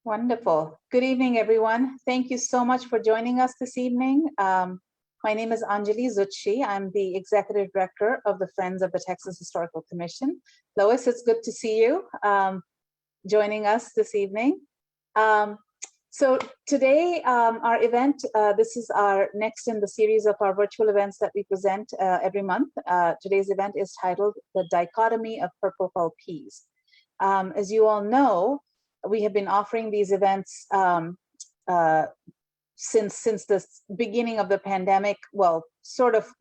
Wonderful. Good evening, everyone. Thank you so much for joining us this evening. My name is Anjali Zutshi. I'm the Executive Director of the Friends of the Texas Historical Commission. Lois, it's good to see you joining us this evening. So today, our event, this is our next in the series of our virtual events that we present every month. Today's event is titled The Dichotomy of Purple Hull Peas. As you all know, we have been offering these events since the beginning of the pandemic. Well, sort of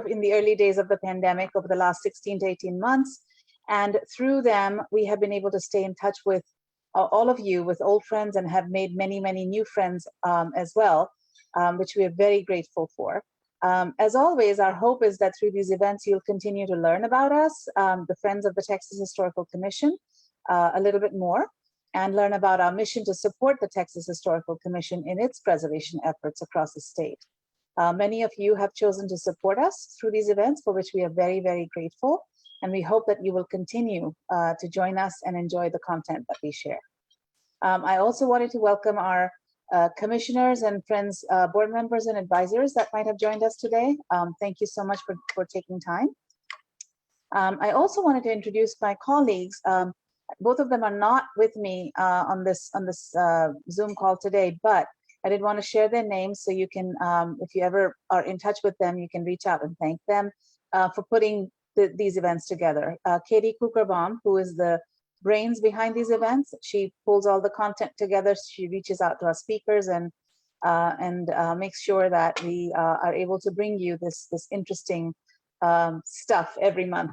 in the early days of the pandemic over the last 16 to 18 months. And through them, we have been able to stay in touch with all of you, with old friends, and have made many, many new friends as well, which we are very grateful for. As always, our hope is that through these events, you'll continue to learn about us, the Friends of the Texas Historical Commission, a little bit more, and learn about our mission to support the Texas Historical Commission in its preservation efforts across the state. Many of you have chosen to support us through these events, for which we are very, very grateful, and we hope that you will continue to join us and enjoy the content that we share. I also wanted to welcome our commissioners and friends, board members and advisors that might have joined us today. Thank you so much for taking time. I also wanted to introduce my colleagues. Both of them are not with me on this Zoom call today, but I did want to share their names so you can, if you ever are in touch with them, you can reach out and thank them for putting these events together. Katie Kukerbaum, who is the brains behind these events, she pulls all the content together. She reaches out to our speakers and makes sure that we are able to bring you this interesting stuff every month.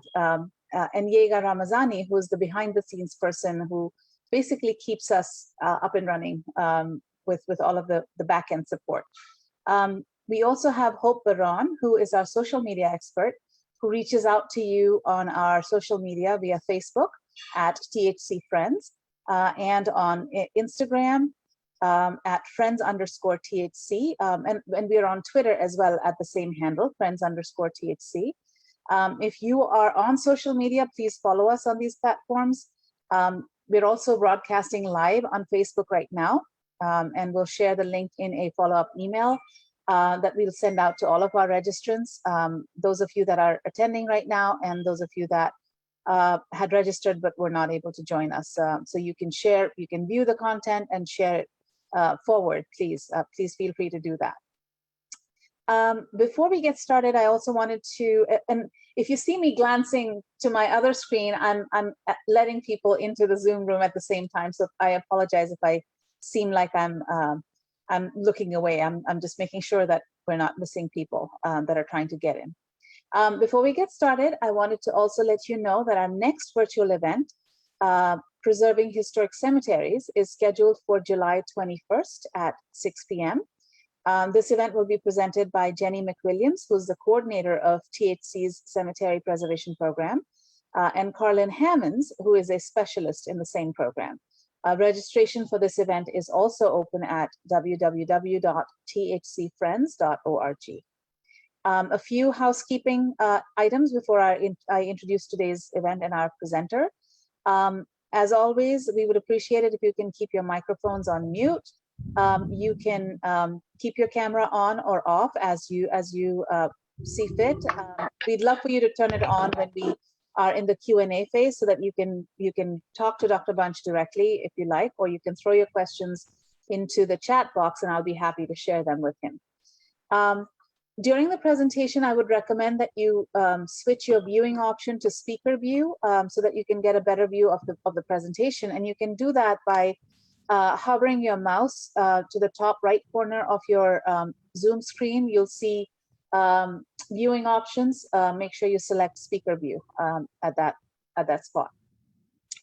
And Yega Ramazani, who is the behind-the-scenes person who basically keeps us up and running with all of the back-end support. We also have Hope Baron, who is our social media expert, who reaches out to you on our social media via Facebook at THC Friends and on Instagram at friends_THC. And we are on Twitter as well at the same handle, friends_THC. If you are on social media, please follow us on these platforms. We're also broadcasting live on Facebook right now, and we'll share the link in a follow-up email that we'll send out to all of our registrants, those of you that are attending right now, and those of you that had registered but were not able to join us. So you can share, you can view the content and share it forward, please. Please feel free to do that. Before we get started, I also wanted to, and if you see me glancing to my other screen, I'm letting people into the Zoom room at the same time. So I apologize if I seem like I'm looking away. I'm just making sure that we're not missing people that are trying to get in. Before we get started, I wanted to also let you know that our next virtual event, Preserving Historic Cemeteries, is scheduled for July 21st at 6 p.m. This event will be presented by Jenny McWilliams, who's the coordinator of THC's Cemetery Preservation Program, and Carlin Hammonds, who is a specialist in the same program. Registration for this event is also open at www.thcfriends.org. A few housekeeping items before I introduce today's event and our presenter. As always, we would appreciate it if you can keep your microphones on mute. You can keep your camera on or off as you see fit. We'd love for you to turn it on when we are in the Q&A phase so that you can talk to Dr. Bunch directly if you like, or you can throw your questions into the chat box and I'll be happy to share them with him. During the presentation, I would recommend that you switch your viewing option to speaker view so that you can get a better view of the presentation, and you can do that by hovering your mouse to the top right corner of your Zoom screen. You'll see viewing options. Make sure you select speaker view at that spot.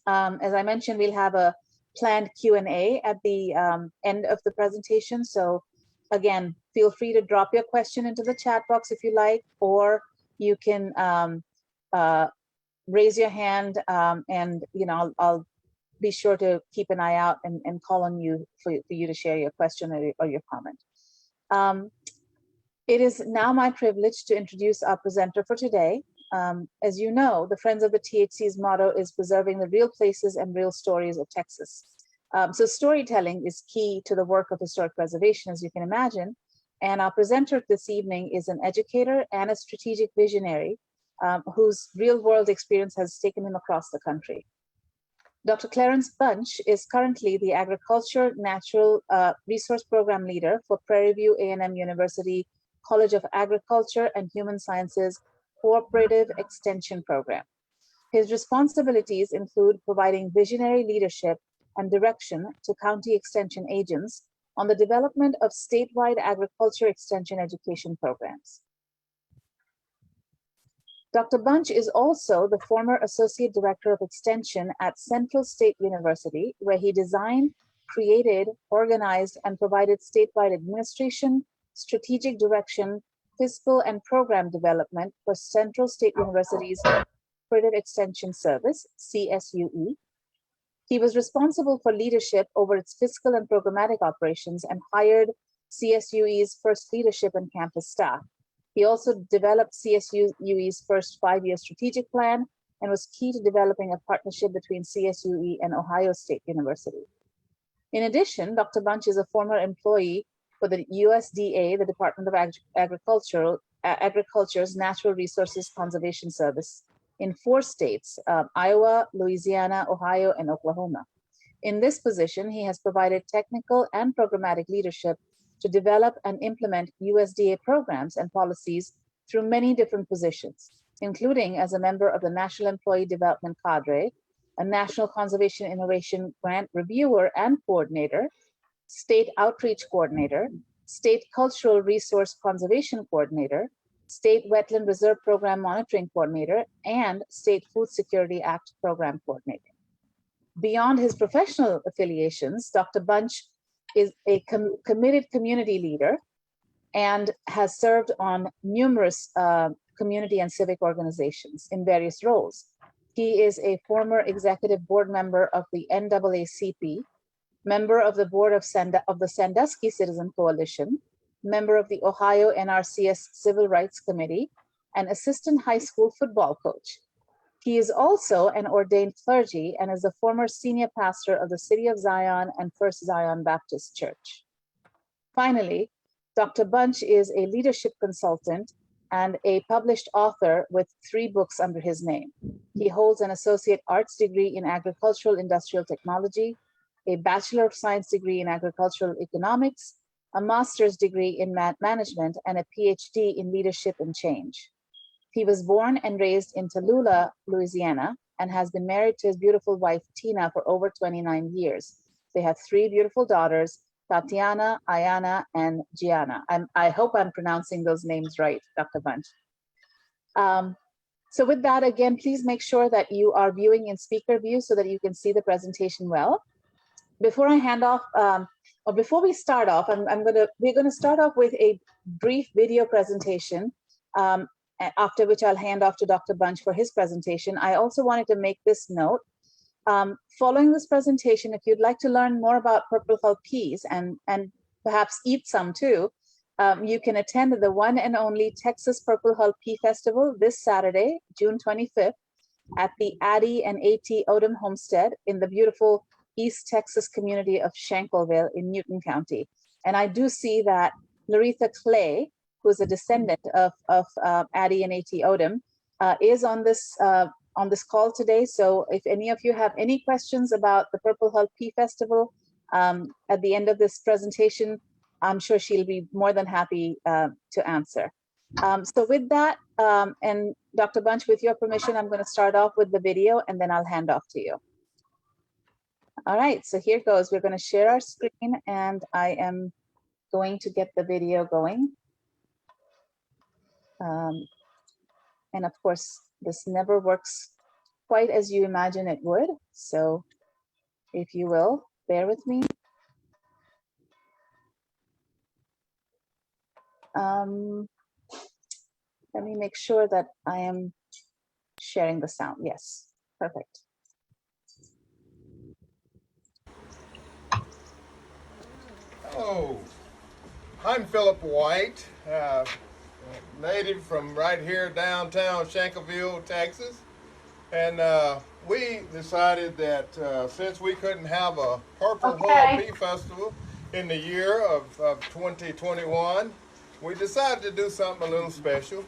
As I mentioned, we'll have a planned Q&A at the end of the presentation. So again, feel free to drop your question into the chat box if you like, or you can raise your hand and I'll be sure to keep an eye out and call on you for you to share your question or your comment. It is now my privilege to introduce our presenter for today. As you know, the Friends of the THC's motto is preserving the real places and real stories of Texas. So storytelling is key to the work of historic preservation, as you can imagine. And our presenter this evening is an educator and a strategic visionary whose real world experience has taken him across the country. Dr. Clarence Bunch is currently the Agriculture Natural Resource Program Leader for Prairie View A&M University College of Agriculture and Human Sciences Cooperative Extension Program. His responsibilities include providing visionary leadership and direction to county extension agents on the development of statewide agriculture extension education programs. Dr. Bunch is also the former Associate Director of Extension at Central State University, where he designed, created, organized, and provided statewide administration, strategic direction, fiscal and program development for Central State University's Cooperative Extension Service, CSUE. He was responsible for leadership over its fiscal and programmatic operations and hired CSUE's first leadership and campus staff. He also developed CSUE's first 5-year strategic plan and was key to developing a partnership between CSUE and Ohio State University. In addition, Dr. Bunch is a former employee for the USDA, the Department of Agriculture's Natural Resources Conservation Service in 4 states, Iowa, Louisiana, Ohio, and Oklahoma. In this position, he has provided technical and programmatic leadership to develop and implement USDA programs and policies through many different positions, including as a member of the National Employee Development Cadre, a National Conservation Innovation Grant Reviewer and Coordinator, State Outreach Coordinator, State Cultural Resource Conservation Coordinator, State Wetland Reserve Program Monitoring Coordinator, and State Food Security Act Program Coordinator. Beyond his professional affiliations, Dr. Bunch is a committed community leader and has served on numerous community and civic organizations in various roles. He is a former executive board member of the NAACP, member of the board of the Sandusky Citizen Coalition, member of the Ohio NRCS Civil Rights Committee, and assistant high school football coach. He is also an ordained clergy and is a former senior pastor of the City of Zion and First Zion Baptist Church. Finally, Dr. Bunch is a leadership consultant and a published author with 3 books under his name. He holds an associate arts degree in agricultural industrial technology, a Bachelor of Science degree in agricultural economics, a master's degree in management, and a PhD in leadership and change. He was born and raised in Tallulah, Louisiana, and has been married to his beautiful wife, Tina, for over 29 years. They have 3 beautiful daughters, Tatiana, Ayana, and Gianna. I hope I'm pronouncing those names right, Dr. Bunch. So with that, again, please make sure that you are viewing in speaker view so that you can see the presentation well. Before I hand off, or before we start off, we're gonna start off with a brief video presentation, after which I'll hand off to Dr. Bunch for his presentation. I also wanted to make this note. Following this presentation, if you'd like to learn more about purple hull peas and perhaps eat some too, you can attend the one and only Texas Purple Hull Pea Festival this Saturday, June 25th, at the Addie and A.T. Odom Homestead in the beautiful East Texas community of Shankleville in Newton County. And I do see that Laretha Clay, who's a descendant of Addie and A.T. Odom, is on this call today. So if any of you have any questions about the Purple Hull Pea Festival at the end of this presentation, I'm sure she'll be more than happy to answer. So with that, and Dr. Bunch, with your permission, I'm going to start off with the video and then I'll hand off to you. All right, so here goes. We're going to share our screen and I am going to get the video going. And of course, this never works quite as you imagine it would. So if you will, bear with me. Let me make sure that I am sharing the sound. Yes, perfect. Hello, I'm Philip White, native from right here downtown Shankleville, Texas. And we decided that since we couldn't have a Purple Hull Okay. Pea Festival in the year of 2021, we decided to do something a little special.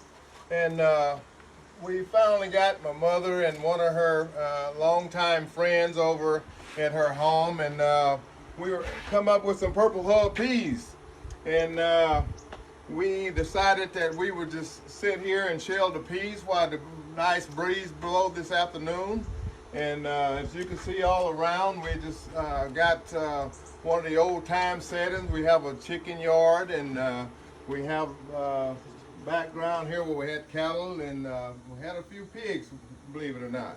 And we finally got my mother and one of her longtime friends over at her home, and we were come up with some Purple Hull peas. And we decided that we would just sit here and shell the peas while the nice breeze blew this afternoon. And as you can see all around, we just got one of the old time settings. We have a chicken yard, and we have background here where we had cattle, and we had a few pigs, believe it or not.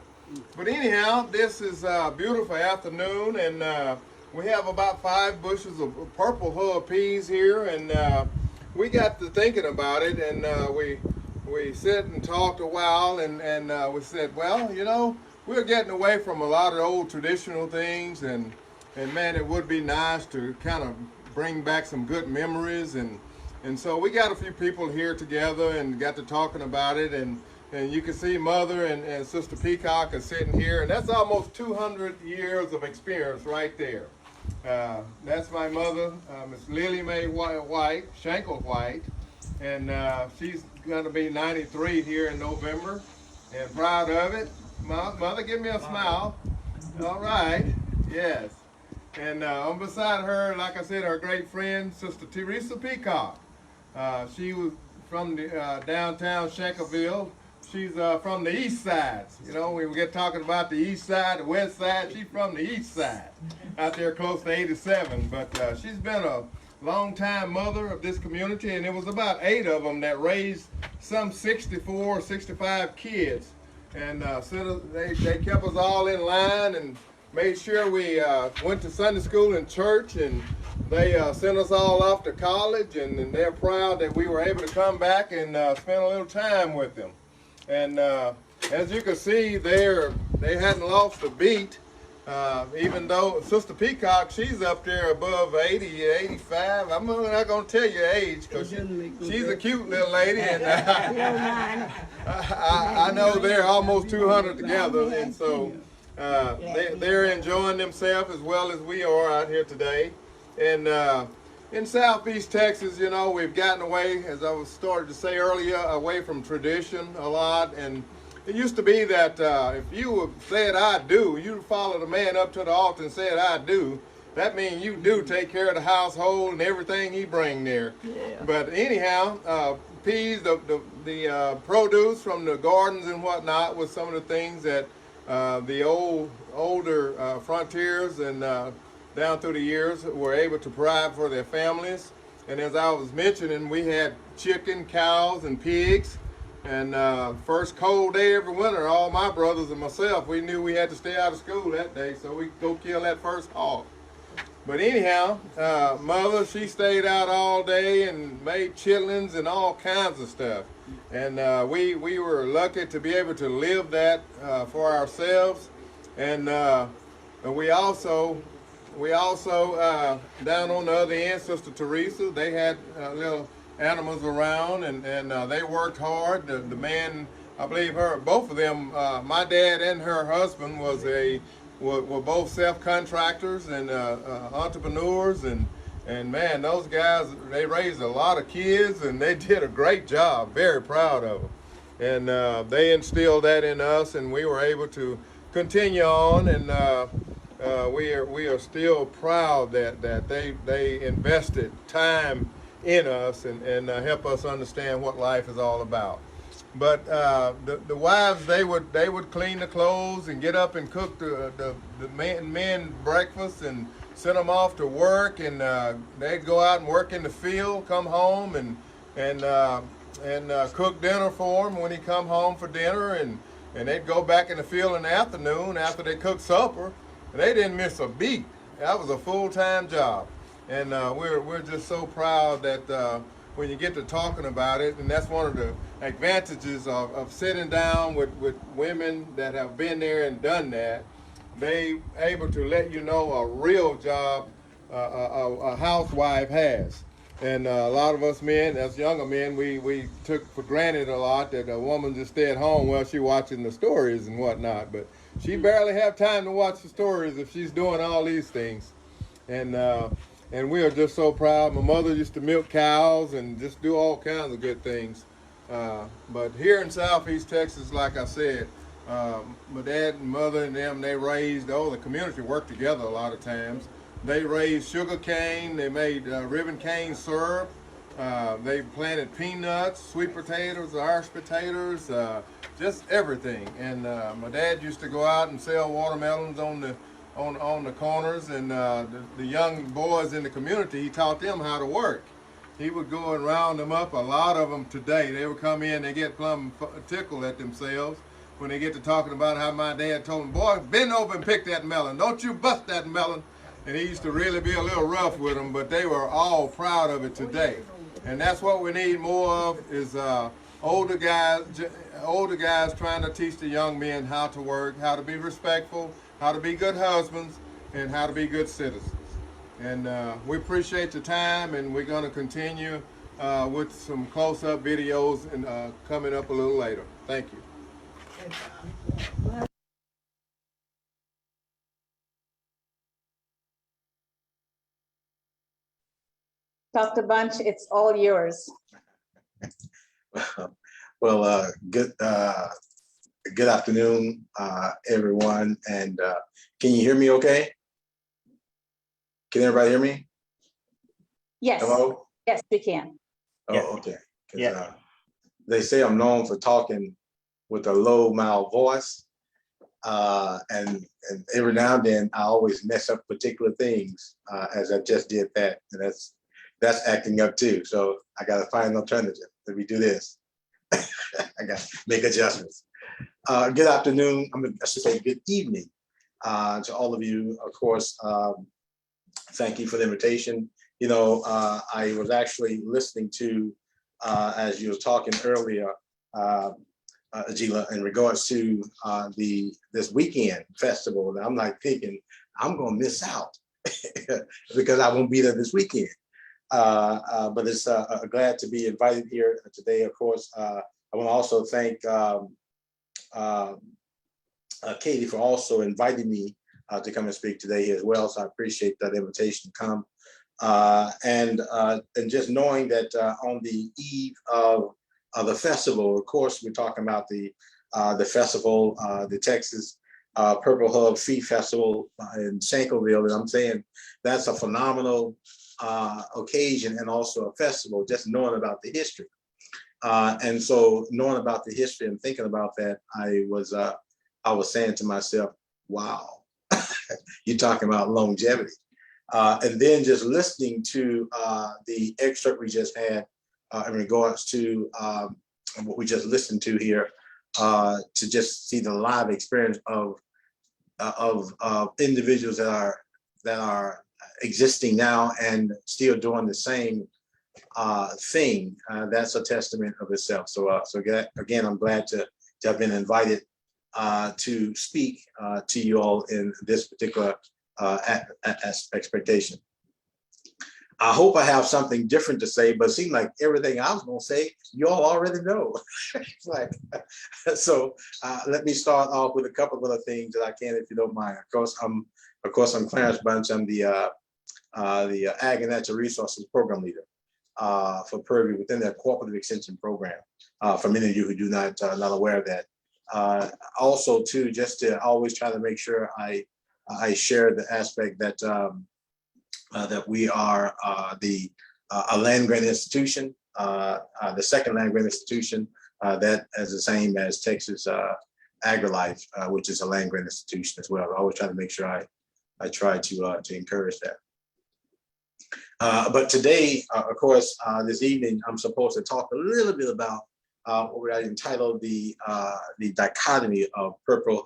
But anyhow, this is a beautiful afternoon, and we have about 5 bushels of Purple Hull peas here, and we got to thinking about it, and we sit and talked a while, and we said, well, you know, we're getting away from a lot of old traditional things, and man, it would be nice to kind of bring back some good memories, and so we got a few people here together and got to talking about it, and you can see Mother and Sister Peacock are sitting here, and that's almost 200 years of experience right there. That's my mother, Miss Lily Mae White, Shankle White, and she's going to be 93 here in November, and proud of it. Mother, give me a smile. All right, yes. And on beside her, like I said, her great friend, Sister Teresa Peacock. She was from the downtown Shankerville. She's from the east side. You know, we get talking about the east side, the west side. She's from the east side, out there close to 87. But she's been a long-time mother of this community, and it was about 8 of them that raised some 64 or 65 kids. And they kept us all in line and made sure we went to Sunday school and church, and they sent us all off to college, and they're proud that we were able to come back and spend a little time with them. And as you can see, they hadn't lost a beat, even though Sister Peacock, she's up there above 80, 85. I'm not going to tell you her age, because she's a cute little lady, and I know they're almost 200 together, and so they're enjoying themselves as well as we are out here today. And in Southeast Texas, you know, we've gotten away, as I was started to say earlier, away from tradition a lot. And it used to be that if you said "I do," you followed a man up to the altar and said "I do." That means you do take care of the household and everything he bring there. Yeah. But anyhow, peas, the produce from the gardens and whatnot was some of the things that the older frontiers and down through the years were able to provide for their families. And as I was mentioning, we had chicken, cows, and pigs. And first cold day every winter, all my brothers and myself, we knew we had to stay out of school that day, so we go kill that first hog. But anyhow, Mother, she stayed out all day and made chitlins and all kinds of stuff. And we were lucky to be able to live that for ourselves. And we also down on the other end, Sister Teresa, they had little animals around, and they worked hard. The man, I believe both of them, my dad and her husband were both self-contractors and entrepreneurs, and man, those guys, they raised a lot of kids, and they did a great job. Very proud of them. And they instilled that in us, and we were able to continue on, and we are still proud that they invested time in us and help us understand what life is all about. But the wives, they would clean the clothes and get up and cook the men breakfast and send them off to work, and they'd go out and work in the field, come home and cook dinner for him when he come home for dinner, and they'd go back in the field in the afternoon after they cooked supper. They didn't miss a beat. That was a full-time job. And we're just so proud that when you get to talking about it, and that's one of the advantages of sitting down with women that have been there and done that, they able to let you know a real job a housewife has. And a lot of us men, as younger men, we took for granted a lot that a woman just stay at home while she watching the stories and whatnot. But she barely have time to watch the stories if she's doing all these things. And we are just so proud. My mother used to milk cows and just do all kinds of good things. But here in Southeast Texas, like I said, my dad and mother and them, they raised, the community worked together a lot of times. They raised sugar cane, they made ribbon cane syrup, they planted peanuts, sweet potatoes, Irish potatoes, just everything. And my dad used to go out and sell watermelons on the corners, and the young boys in the community, he taught them how to work. He would go and round them up. A lot of them today, they would come in, they get plumb tickled at themselves when they get to talking about how my dad told them, boy, bend over and pick that melon. Don't you bust that melon. And he used to really be a little rough with them, but they were all proud of it today. And that's what we need more of, is older guys trying to teach the young men how to work, how to be respectful, how to be good husbands, and how to be good citizens. And we appreciate the time, and we're going to continue with some close-up videos and coming up a little later. Thank you. Dr. Bunch, it's all yours. Well, good afternoon, everyone. And can you hear me okay? Can everybody hear me? Yes. Hello? Yes, we can. Oh, Yeah. okay. Yeah. They say I'm known for talking with a low, mild voice. And every now and then I always mess up particular things, as I just did that. And that's acting up too. So I got to find an alternative. Let me do this. I got to make adjustments. Good afternoon. I should say good evening to all of you. Of course, thank you for the invitation. You know, I was actually listening to, as you were talking earlier, Agila, in regards to this weekend festival. And I'm like thinking, I'm going to miss out because I won't be there this weekend. But it's glad to be invited here today. Of course, I want to also thank Katie for also inviting me to come and speak today as well. So I appreciate that invitation to come. And just knowing that on the eve of the festival, of course, we're talking about the festival, the Texas Purple Hub Feed Festival in Shankleville. And I'm saying that's a phenomenal occasion and also a festival, just knowing about the history. And so knowing about the history and thinking about that, I was saying to myself, wow, you're talking about longevity. And then just listening to the excerpt we just had in regards to what we just listened to here, to just see the live experience of individuals that are existing now and still doing the same thing. That's a testament of itself. So again, I'm glad to have been invited to speak to you all in this particular expectation. I hope I have something different to say, but it seems like everything I was going to say, you all already know. It's like, so let me start off with a couple of other things that I can, if you don't mind. Of course, I'm Clarence Bunch. I'm the Ag and Natural Resources Program Leader for Prairie within their Cooperative Extension Program. For many of you who do not aware of that. Also, too, just to always try to make sure I share the aspect that that we are a land grant institution, the second land grant institution that is the same as Texas AgriLife, which is a land grant institution as well. I always try to make sure I try to encourage that. But today, of course, this evening, I'm supposed to talk a little bit about what we entitled the dichotomy of purple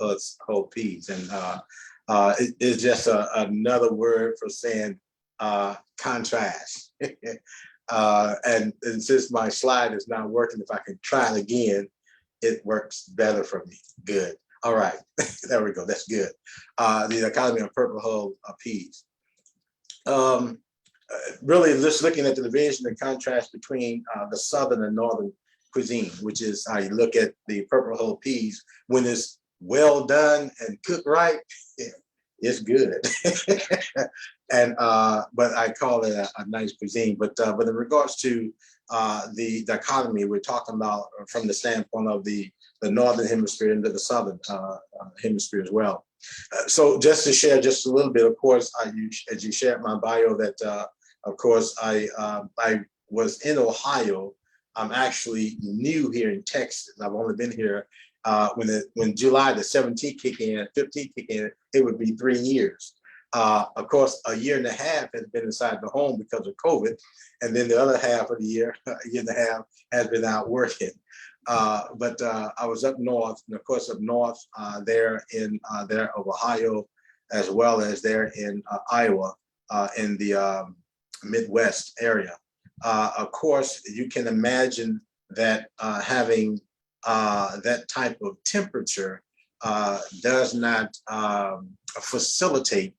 hull peas, and it is just another word for saying contrast. And since my slide is not working, if I can try it again, it works better for me. Good. All right. There we go. That's good. The dichotomy of purple hull peas. Really just looking at the division and contrast between the southern and northern cuisine, which is how you look at the purple hull peas when it's well done and cooked right, it's good. And but I call it a nice cuisine. But in regards to the dichotomy, we're talking about from the standpoint of the northern hemisphere into the southern hemisphere as well. So just to share just a little bit, of course, as you shared my bio, that of course I was in Ohio. I'm actually new here in Texas. I've only been here when July the 17th kick in, 15th kick in, it would be 3 years. Of course, a year and a half has been inside the home because of COVID, and then the other half of the year, a year and a half, has been out working. But I was up north, and of course up north there of Ohio, as well as there in Iowa, in the Midwest area. Of course, you can imagine that having that type of temperature does not facilitate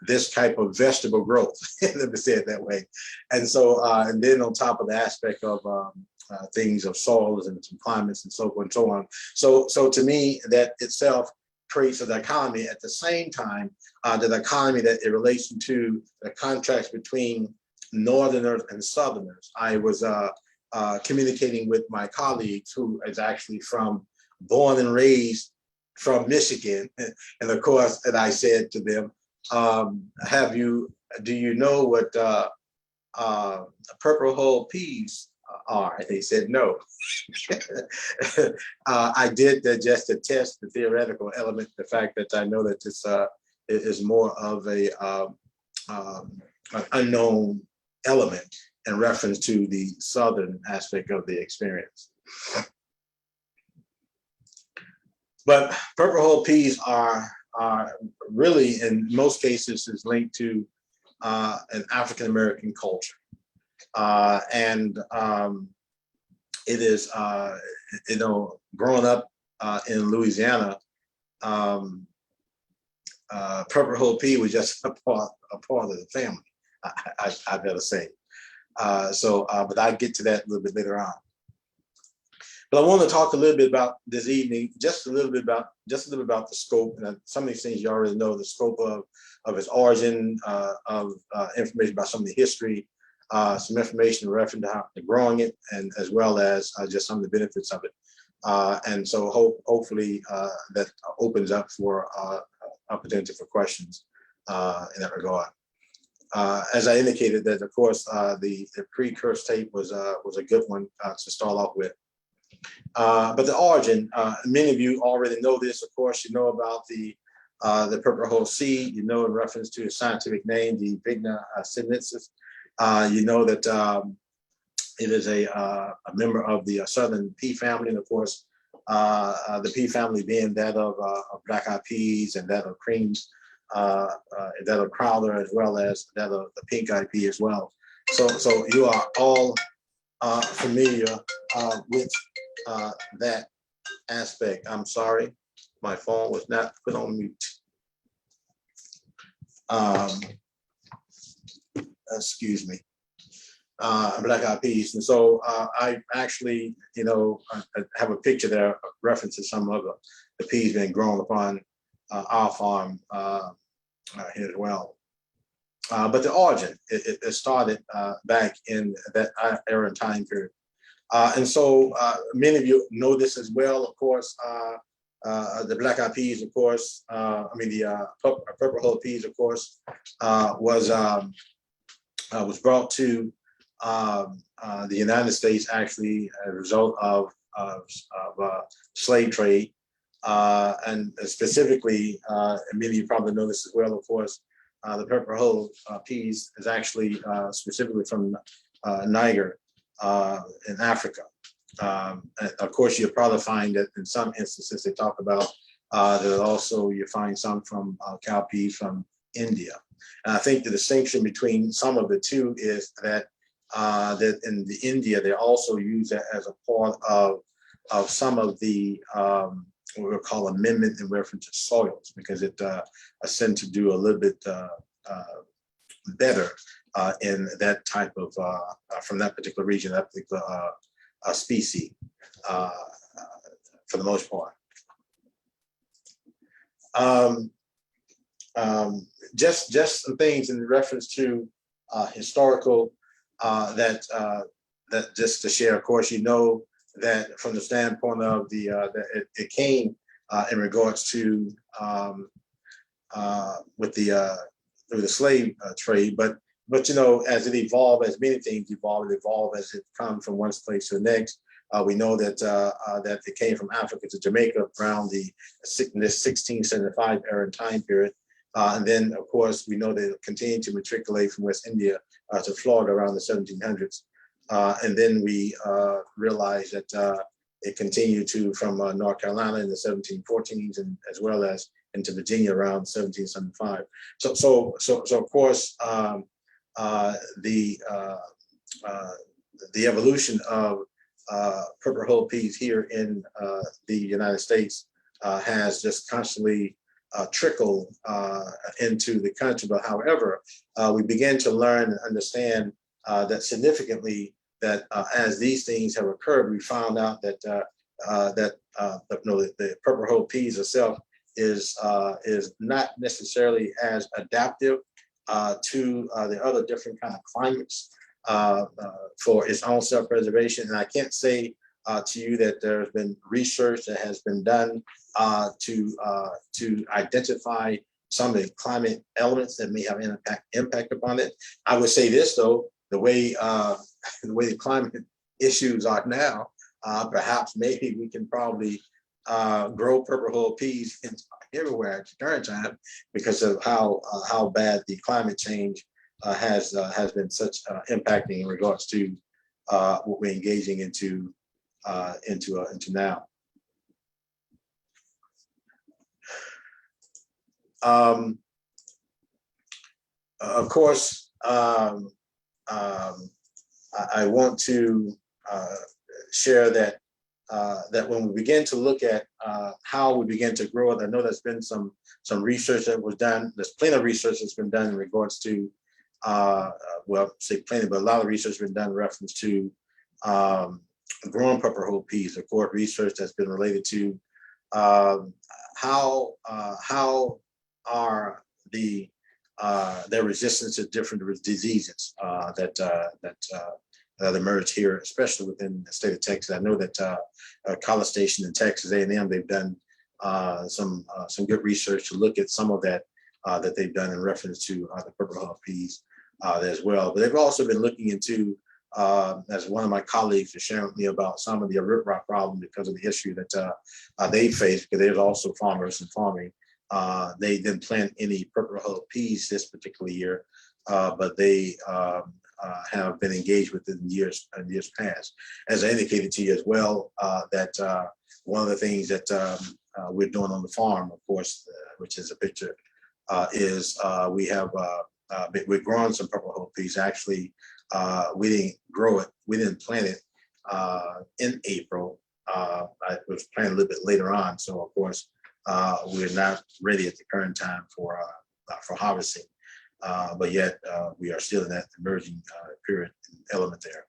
this type of vegetable growth. Let me say it that way. And so, and then on top of the aspect of things of soils and some climates and so forth and so on. So to me, that itself creates a dichotomy. At the same time, the dichotomy that it relates to the contrast between Northerners and Southerners. I was communicating with my colleagues who is actually born and raised from Michigan. And of course, and I said to them, do you know what purple hull peas are? And they said no. I did just to test the theoretical element, the fact that I know that this is more of an unknown element in reference to the southern aspect of the experience. But purple hull peas are really, in most cases, is linked to an African American culture, and it is growing up in Louisiana, purple hull pea was just a part of the family. I better say. But I'll get to that a little bit later on. But I want to talk a little bit about this evening, just a little bit about the scope, and some of these things you already know, the scope of its origin, of information about some of the history, some information in reference to how they're growing it, and as well as just some of the benefits of it. And so hopefully that opens up for opportunity for questions in that regard. As I indicated, that of course the pre-curse tape was a good one to start off with. But the origin, many of you already know this. Of course, you know about the purple hull seed. You know in reference to the scientific name, the Vigna sinensis. You know that it is a member of the southern pea family, and of course, the pea family being that of black-eyed peas and that of creams. That of crowder, as well as that of the pink-eyed pea as well. So you are all familiar with that aspect. I'm sorry, my phone was not put on mute. Excuse me. Black-eyed peas, and so I actually, I have a picture there references some of the peas being grown upon our farm here as well. But the origin, it started back in that era and time period. And so many of you know this as well, of course, the black-eyed peas, of course, the purple hull peas, of course, was brought to the United States actually as a result of slave trade. And specifically, many of you probably know this as well, of course, the purple hull peas is actually specifically from Niger in Africa. And of course, you'll probably find that in some instances they talk about that also you find some from cowpeas from India. And I think the distinction between some of the two is that that in the India, they also use it as a part of some of the what we'll call amendment in reference to soils, because it tend to do a little bit better in that type of, from that particular region, that particular species, for the most part. Um, just some things in reference to historical that just to share. Of course, you know that from the standpoint of that it came in regards to with the slave trade, but you know, as it evolved, as many things evolve, it evolved as it comes from one place to the next. We know that that it came from Africa to Jamaica around the 1675 era time period. And then, of course, we know that it continued to matriculate from West India to Florida around the 1700s. And then we realized that it continued to from North Carolina in the 1714s, and as well as into Virginia around 1775. So of course, the evolution of purple hull peas here in the United States has just constantly trickled into the country. But however, we began to learn and understand that significantly that as these things have occurred, we found out that the purple hull peas itself is not necessarily as adaptive to the other different kind of climates for its own self-preservation. And I can't say to you that there's been research that has been done to identify some of the climate elements that may have impact upon it. I would say this though, the way the climate issues are now, perhaps maybe we can probably grow purple hull peas everywhere at the current time because of how bad the climate change has been such impacting in regards to what we're engaging into now. Of course, I want to share that that when we begin to look at how we begin to grow it, I know there's been some research that was done. There's plenty of research that's been done in regards to, well, say plenty, but a lot of research has been done in reference to growing purple hull peas. Of course, research that's been related to how are their resistance to different diseases that emerge here, especially within the state of Texas. I know that College Station in Texas A&M, they've done some good research to look at some of that that they've done in reference to the purple hull peas as well. But they've also been looking into, as one of my colleagues was sharing with me about some of the root rot problem because of the issue that they face, because there's also farmers and farming. They didn't plant any purple hull peas this particular year, but they have been engaged with it in years past. As I indicated to you as well, that one of the things that we're doing on the farm, of course, which is a picture, is we're growing some purple hull peas. Actually, we didn't grow it, we didn't plant it in April. It was planted a little bit later on, so of course we're not ready at the current time for harvesting. But yet we are still in that emerging period element there.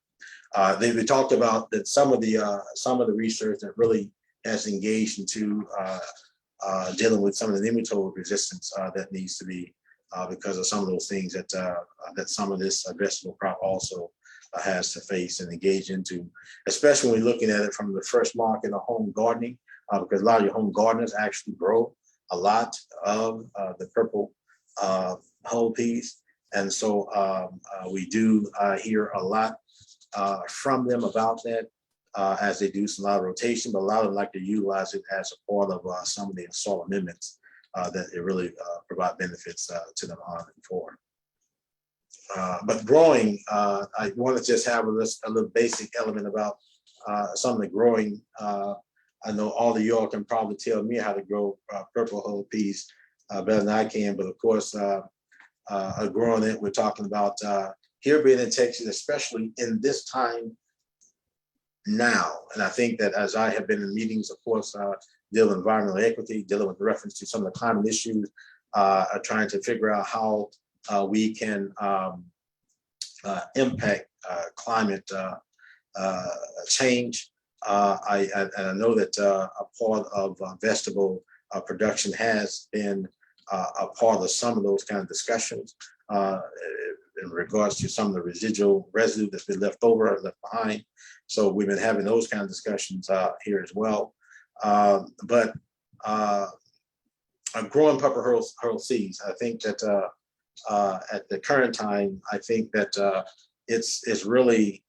Then we talked about that some of the research that really has engaged into dealing with some of the nematode resistance that needs to be because of some of those things that some of this vegetable crop also has to face and engage into, especially when we're looking at it from the first market of home gardening, because a lot of your home gardeners actually grow a lot of the purple hull peas. And so we do hear a lot from them about that as they do a lot of rotation, but a lot of them like to utilize it as a part of some of the soil amendments that it really provide benefits to them on and for. But growing, I want to just have a little basic element about some of the growing. I know all of y'all can probably tell me how to grow purple hull peas better than I can, but of course, growing it, we're talking about here being in Texas, especially in this time now. And I think that as I have been in meetings, of course, dealing with environmental equity, dealing with reference to some of the climate issues, trying to figure out how we can impact climate change. I know that a part of vegetable production has been a part of some of those kind of discussions in regards to some of the residue that's been left over or left behind. So we've been having those kind of discussions here as well. But growing pepper hurl seeds, I think that at the current time, I think that it's really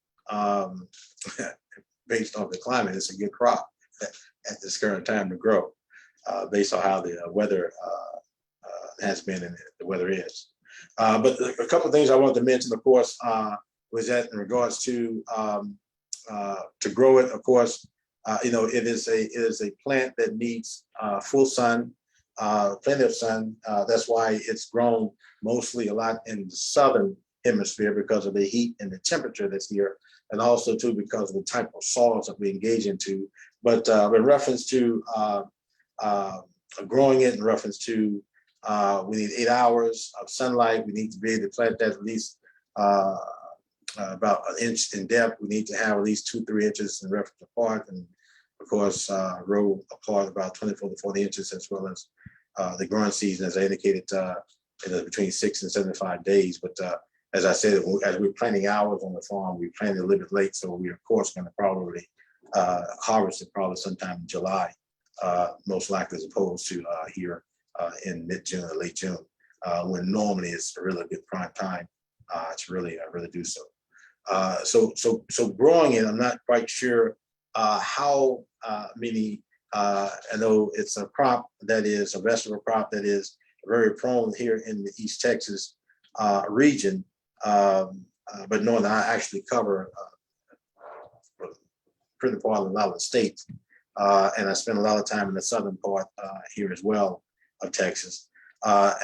based on the climate, it's a good crop at this current time to grow, based on how the weather has been and the weather is. But a couple of things I wanted to mention, of course, was that in regards to grow it, of course, it is a plant that needs full sun, plenty of sun. That's why it's grown mostly a lot in the southern hemisphere because of the heat and the temperature that's here, and also too because of the type of soils that we engage into. But in reference to growing it, in reference to we need 8 hours of sunlight. We need to be able to plant that at least about 1 inch in depth. We need to have at least 2-3 inches in reference apart, and of course row apart about 24 to 40 inches, as well as the growing season, as I indicated, between 6 and 75 days. But as I said, as we're planting hours on the farm, we planted a little bit late, so we're of course going to probably harvest it probably sometime in July, most likely, as opposed to here in mid-June or late June, when normally it's a really good prime time to really do so. So growing it, I'm not quite sure how many. I know it's a crop that is a vegetable crop that is very prone here in the East Texas region, but knowing that I actually cover a pretty part of a lot of the states, and I spend a lot of time in the southern part here as well of Texas,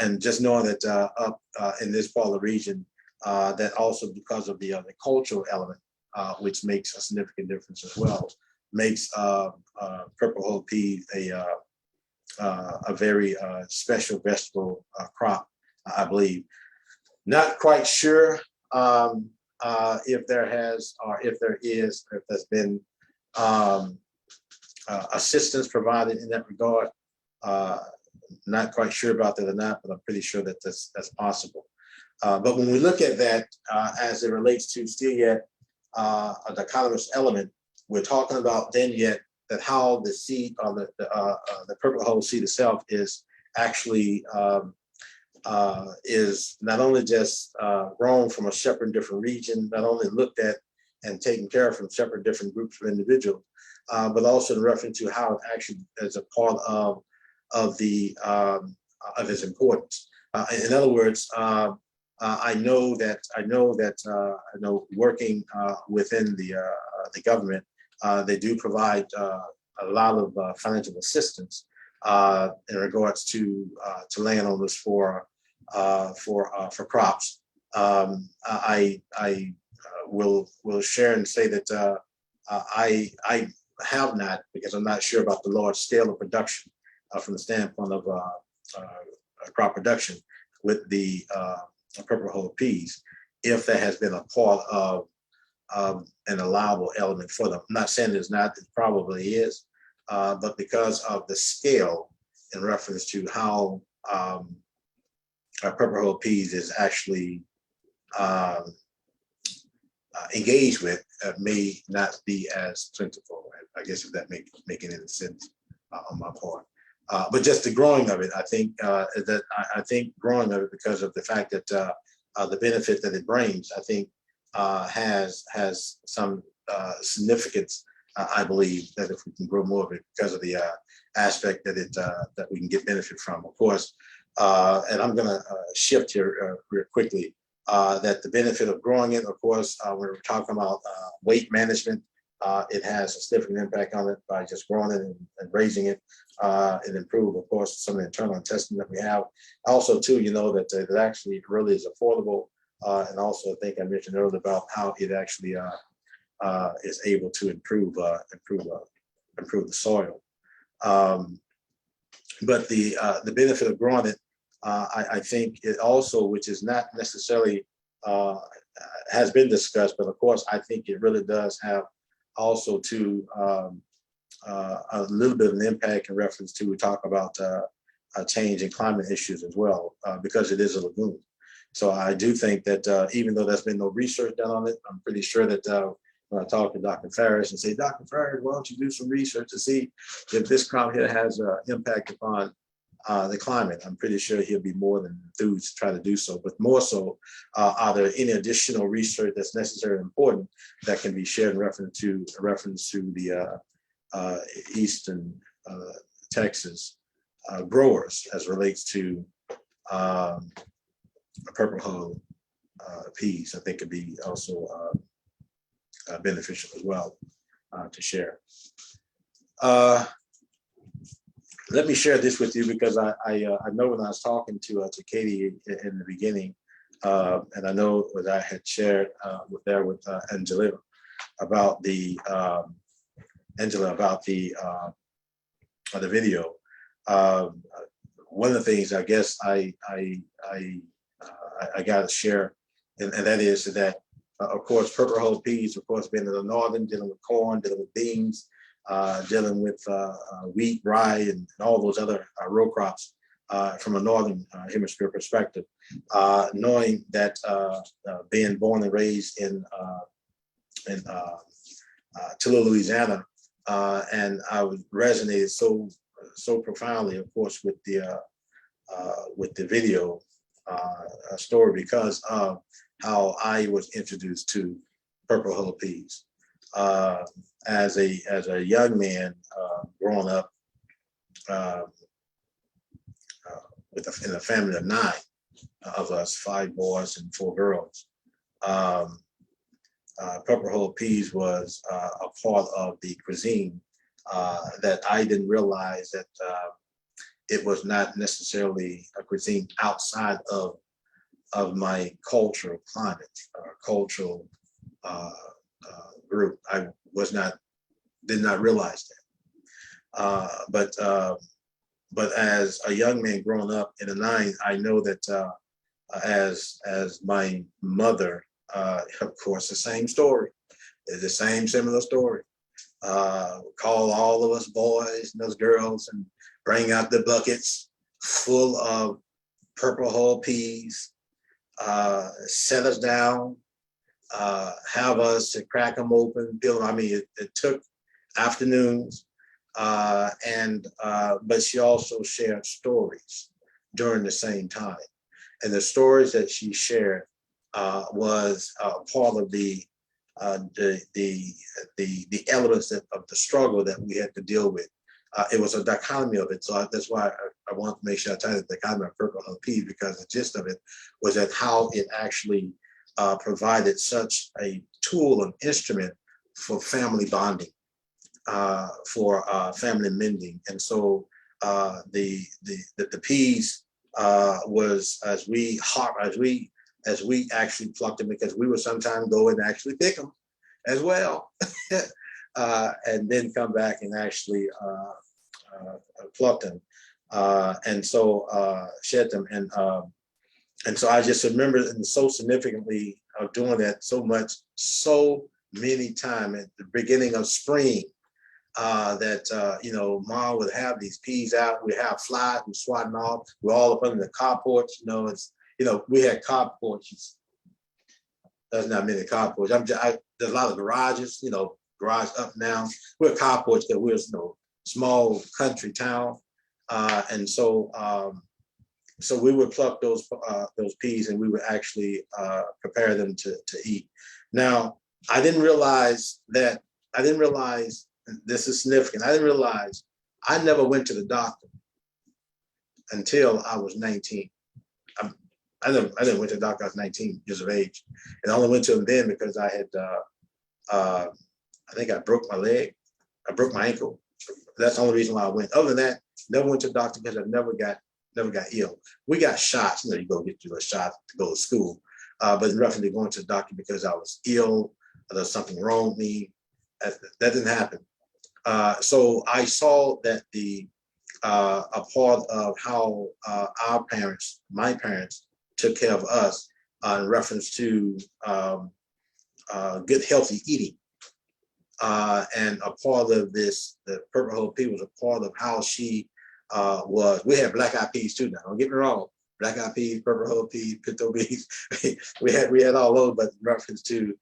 and just knowing that up in this part of the region, that also because of the cultural element, which makes a significant difference as well, makes purple hull pea a very special vegetable crop, I believe. Not quite sure if there has, or if there is, or if there's been assistance provided in that regard. Not quite sure about that or not, but I'm pretty sure that that's possible. But when we look at that as it relates to still yet a dichotomous element, we're talking about then yet that how the seed or the purple hull seed itself is actually is not only just grown from a separate different region, not only looked at and taken care of from separate different groups of individuals, but also in reference to how it actually is a part of its importance. In other words, I know working within the government, they do provide a lot of financial assistance in regards to landowners for crops. I will share and say that I have not, because I'm not sure about the large scale of production from the standpoint of crop production with the purple hull peas, if that has been a part of an allowable element for them. I'm not saying there's not, it probably is, but because of the scale in reference to how purple hull peas is actually engaged with, may not be as plentiful. I guess if that make any sense on my part. But just the growing of it, I think I think growing of it, because of the fact that the benefit that it brings, I think has some significance. I believe that if we can grow more of it, because of the aspect that that we can get benefit from, of course. And I'm going to shift here real quickly. That the benefit of growing it, of course, when we're talking about weight management, it has a significant impact on it by just growing it and raising it, and improve, of course, some of the internal testing that we have. Also, too, that it actually really is affordable, and also I think I mentioned earlier about how it actually is able to improve the soil. But the benefit of growing it, I think it also, which is not necessarily has been discussed, but of course I think it really does have also to a little bit of an impact in reference to, we talk about a change in climate issues as well, because it is a lagoon. So I do think that even though there's been no research done on it, I'm pretty sure that when I talk to Dr. Ferris and say, Dr. Ferris, why don't you do some research to see if this crop here has an impact upon the climate? I'm pretty sure he'll be more than enthused to try to do so. But more so, are there any additional research that's necessary and important that can be shared in reference to the Eastern Texas growers as relates to purple hull peas? I think could be also beneficial as well to share. Let me share this with you because I know when I was talking to Katie in the beginning, and I know what I had shared with Angela about the video. One of the things I guess I got to share, and that is that of course purple hull peas, of course, being in the northern, dealing with corn, dealing with beans, dealing with wheat, rye, and all those other row crops from a northern hemisphere perspective. Knowing that being born and raised in Tula, Louisiana, and I was resonated so profoundly, of course, with the video story because of how I was introduced to purple hull peas. As a young man growing up in a family of 9 of us, 5 boys and 4 girls, purple hull peas was a part of the cuisine that I didn't realize that it was not necessarily a cuisine outside of my cultural climate or cultural group. I did not realize that. But as a young man growing up in the 90s, I know that as my mother, of course, the same story, the same similar story. Call all of us boys and those girls and bring out the buckets full of purple hull peas, set us down, have us to crack them open, peel them. I mean, it took afternoons, but she also shared stories during the same time. And the stories that she shared was part of the elements of the struggle that we had to deal with. It was a dichotomy of it. So that's why I want to make sure I tell you the dichotomy of purple hull peas, because the gist of it was that how it actually provided such a tool and instrument for family bonding, for family mending. And so the peas was as we actually plucked them, because we would sometimes go and actually pick them as well, and then come back and actually pluck them, and so shed them. And so I just remember, and so significantly of doing that so many times at the beginning of spring, that Mom would have these peas out. We have flies, we swatting off. We're all up under the carporch. We had carporches. There's not many carporches. There's a lot of garages. Garage up and down. We're a carporch that we're small country town, and so we would pluck those peas and we would actually prepare them to eat. Now, I didn't realize this is significant. I didn't realize I never went to the doctor until I was 19. I didn't went to the doctor. I was 19 years of age, and I only went to him then because I had I think I broke my leg. I broke my ankle. That's the only reason why I went. Other than that, never went to the doctor because I never got ill. We got shots. You go get you a shot to go to school, but definitely going to the doctor because I was ill. There's something wrong with me. That didn't happen. So I saw that a part of how my parents took care of us in reference to good healthy eating. and a part of this, the Purple Hope P was a part of how she was. We had black eyed peas too now, don't get me wrong. Black eyed peas, Purple Hope peas, pinto beans. we had all those, but reference to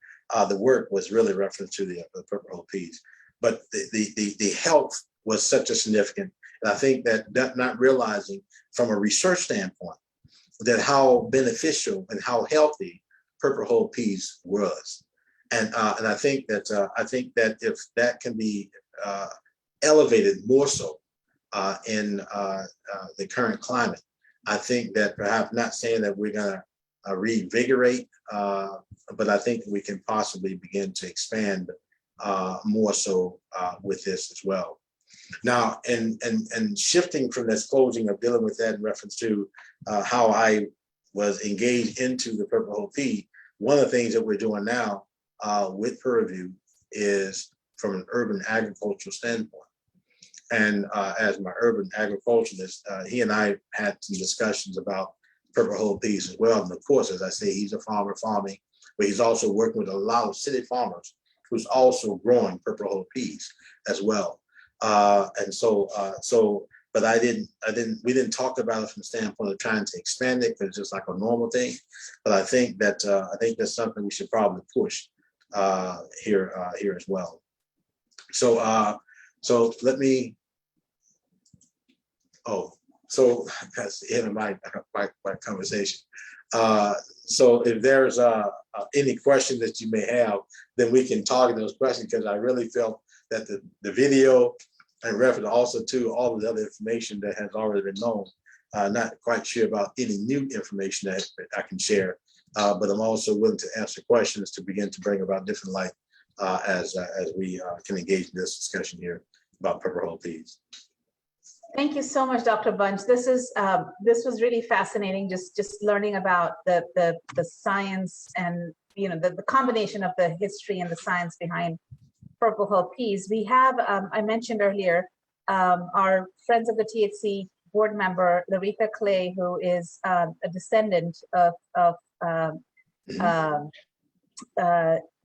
the work was really reference to the Purple Hope peas. But the health was such a significant, and I think that not realizing from a research standpoint that how beneficial and how healthy Purple Hope peas was. And I think that if that can be elevated more so in the current climate, I think that perhaps not saying that we're going to reinvigorate, but I think we can possibly begin to expand more so with this as well. Now, and shifting from this closing of dealing with that in reference to how I was engaged into the Purple Hope P, one of the things that we're doing now with Purview is from an urban agricultural standpoint. And as my urban agriculturalist, he and I had some discussions about Purple Hope peas as well. And of course, as I say, he's a farmer farming, but he's also working with a lot of city farmers who's also growing Purple Hope peas as well. And so, but we didn't talk about it from the standpoint of trying to expand it because it's just like a normal thing. But I think that's something we should probably push here as well. So let me. So that's the end of my conversation. So if there's any question that you may have, then we can target those questions, because I really felt that the video and reference also to all of the other information that has already been known. Not quite sure about any new information that I can share, but I'm also willing to answer questions to begin to bring about different light as we can engage in this discussion here about Purple Hope peas. Thank you so much, Dr. Bunch. This was really fascinating. Just learning about the science and the combination of the history and the science behind Purple Hope peas. We have I mentioned earlier our Friends of the THC board member Laretha Clay, who is a descendant of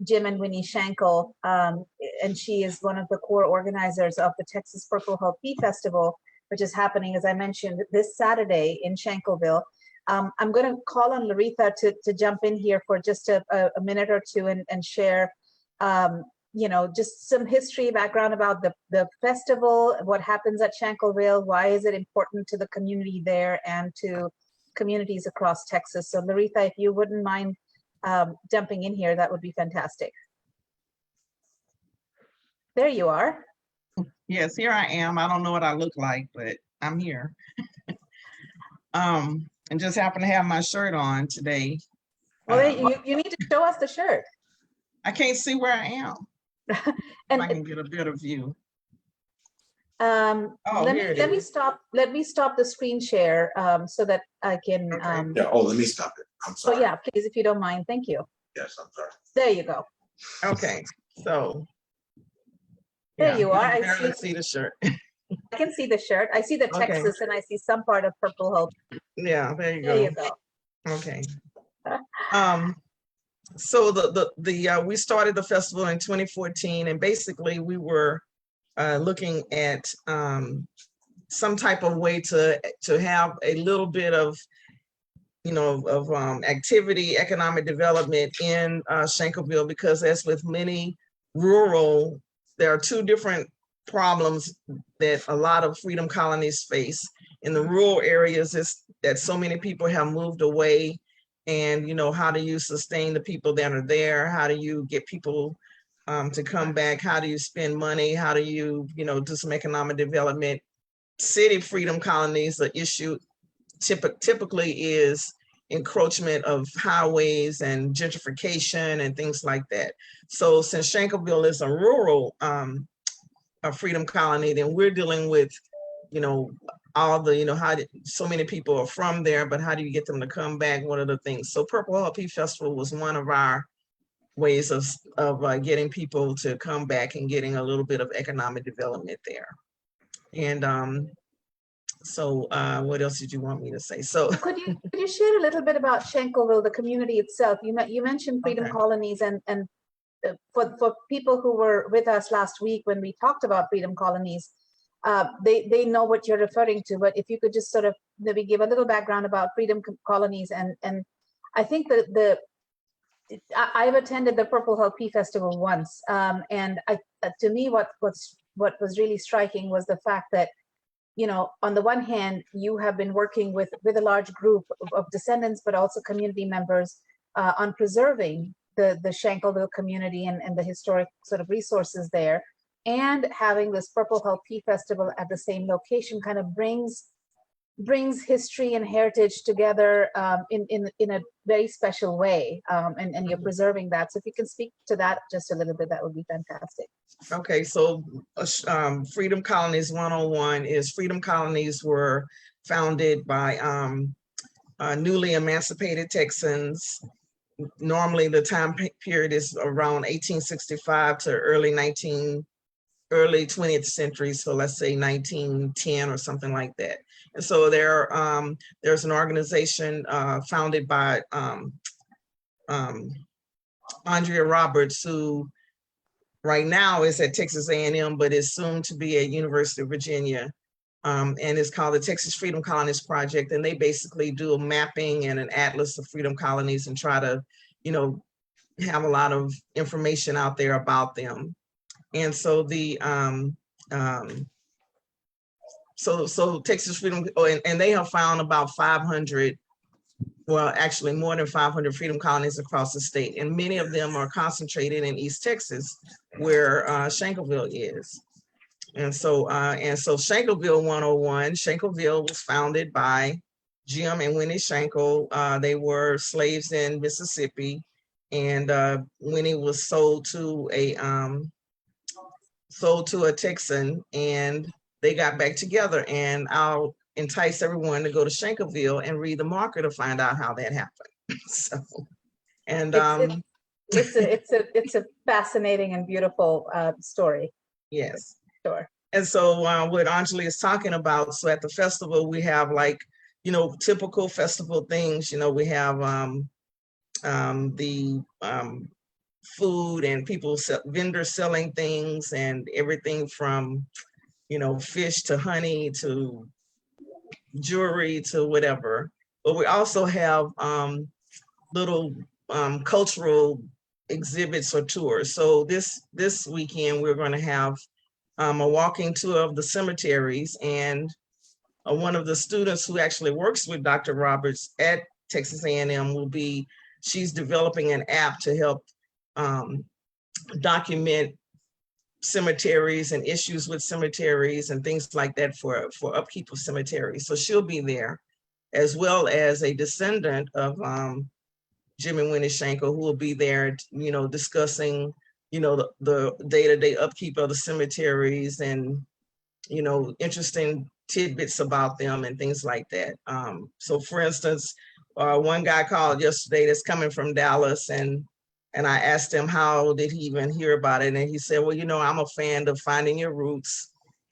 Jim and Winnie Shankle, and she is one of the core organizers of the Texas Purple Hope Pea Festival, which is happening, as I mentioned, this Saturday in Shankleville. I'm going to call on Laretha to jump in here for just a minute or two and share, just some history background about the festival, what happens at Shankleville, why is it important to the community there and to communities across Texas. So Laretha, if you wouldn't mind jumping in here, that would be fantastic. There you are. Yes, here I am. I don't know what I look like, but I'm here. And just happen to have my shirt on today. Well, you need to show us the shirt. I can't see where I am. And if I can get a better view. let me stop the screen share so that I can. Okay. Let me stop it. I'm sorry. Oh yeah, please, if you don't mind. Thank you. Yes, I'm sorry. There you go. Okay, so there you are. I see the shirt. I can see the shirt. I see the Texas, and I see some part of Purple Hope. Yeah, there you go. There you go. Okay. So we started the festival in 2014, and basically we were looking at some type of way to have a little bit of activity, economic development in Shankleville, because as with many rural, there are two different problems that a lot of freedom colonies face. In the rural areas, is that so many people have moved away, and how do you sustain the people that are there? How do you get people to come back? How do you spend money? How do you do some economic development? City freedom colonies, the issue typically is encroachment of highways and gentrification and things like that. So since Shankleville is a rural a freedom colony, then we're dealing with all the so many people are from there, but how do you get them to come back? What are the things? So Purple Hope Pea Festival was one of our ways of getting people to come back and getting a little bit of economic development there. And so what else did you want me to say? So could you share a little bit about Shankleville, the community itself? You mentioned freedom colonies and for people who were with us last week when we talked about freedom colonies, they know what you're referring to. But if you could just sort of maybe give a little background about freedom colonies, and I think that I've attended the Purple Health Pea Festival once, and to me, what was really striking was the fact that, you know, on the one hand, you have been working with a large group of descendants, but also community members on preserving the Shankleville community and the historic sort of resources there, and having this Purple Health Pea Festival at the same location kind of brings history and heritage together in a very special way, and you're preserving that. So if you can speak to that just a little bit, that would be fantastic. Okay, so Freedom Colonies 101 is Freedom Colonies were founded by newly emancipated Texans. Normally the time period is around 1865 to early 20th century, so let's say 1910 or something like that. And so there's an organization founded by Andrea Roberts, who right now is at Texas A&M, but is soon to be at University of Virginia, and it's called the Texas Freedom Colonies Project. And they basically do a mapping and an atlas of freedom colonies and try to, you know, have a lot of information out there about them. And so so Texas Freedom, and they have found about 500, well, actually more than 500 freedom colonies across the state. And many of them are concentrated in East Texas, where Shankleville is. And so Shankleville 101, Shankleville was founded by Jim and Winnie Shankle. They were slaves in Mississippi, and Winnie was sold to a Texan, and they got back together. And I'll entice everyone to go to Shankleville and read the marker to find out how that happened. So, and it's a fascinating and beautiful story. Yes. Sure. And so what Anjali is talking about, so at the festival, we have, like, you know, typical festival things. You know, we have the food and vendors selling things, and everything from, you know, fish to honey to jewelry to whatever. But we also have little cultural exhibits or tours. So this weekend we're going to have a walking tour of the cemeteries, and one of the students who actually works with Dr. Roberts at Texas A&M she's developing an app to help document cemeteries and issues with cemeteries and things like that for upkeep of cemeteries. So she'll be there, as well as a descendant of Jim and Winnie Shankle, who will be there, you know, discussing, you know, the day-to-day upkeep of the cemeteries and, you know, interesting tidbits about them and things like that. So for instance, one guy called yesterday that's coming from Dallas, and I asked him how did he even hear about it, and he said, well, you know, I'm a fan of Finding Your Roots,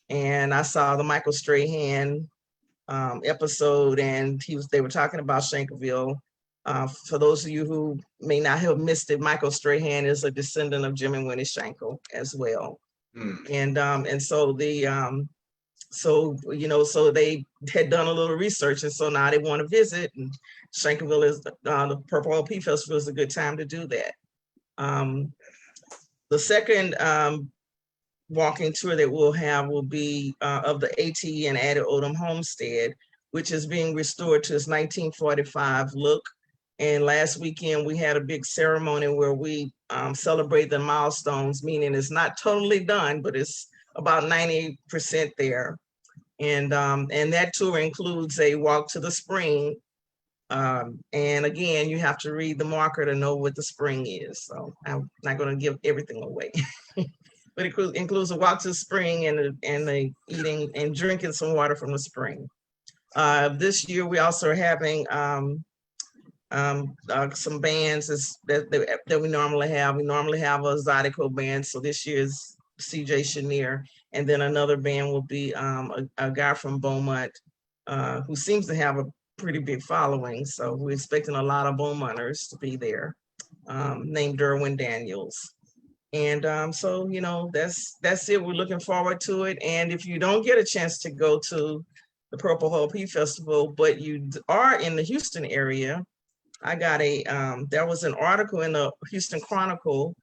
and I saw the Michael Strahan episode, and they were talking about Shankleville. For those of you who may not have missed it, Michael Strahan is a descendant of Jim and Winnie Shankle as well. And so so, you know, so they had done a little research, and so now they want to visit, and Shankleville is the Purple Health Pea Festival is a good time to do that. The second walking tour that we'll have will be of the AT and Addie Odom Homestead, which is being restored to its 1945 look. And last weekend we had a big ceremony where we celebrate the milestones, meaning it's not totally done, but it's about 90% there. And that tour includes a walk to the spring. And again, you have to read the marker to know what the spring is. So I'm not going to give everything away, but it includes a walk to the spring and the eating and drinking some water from the spring. This year, we also are having some bands that we normally have. We normally have a Zydeco band. So this year's CJ Chenier, and then another band will be a guy from Beaumont who seems to have a pretty big following. So we're expecting a lot of Beaumonters to be there, named Derwin Daniels. And so, that's it. We're looking forward to it. And if you don't get a chance to go to the Purple Hull Pea Festival, but you are in the Houston area, I got there was an article in the Houston Chronicle.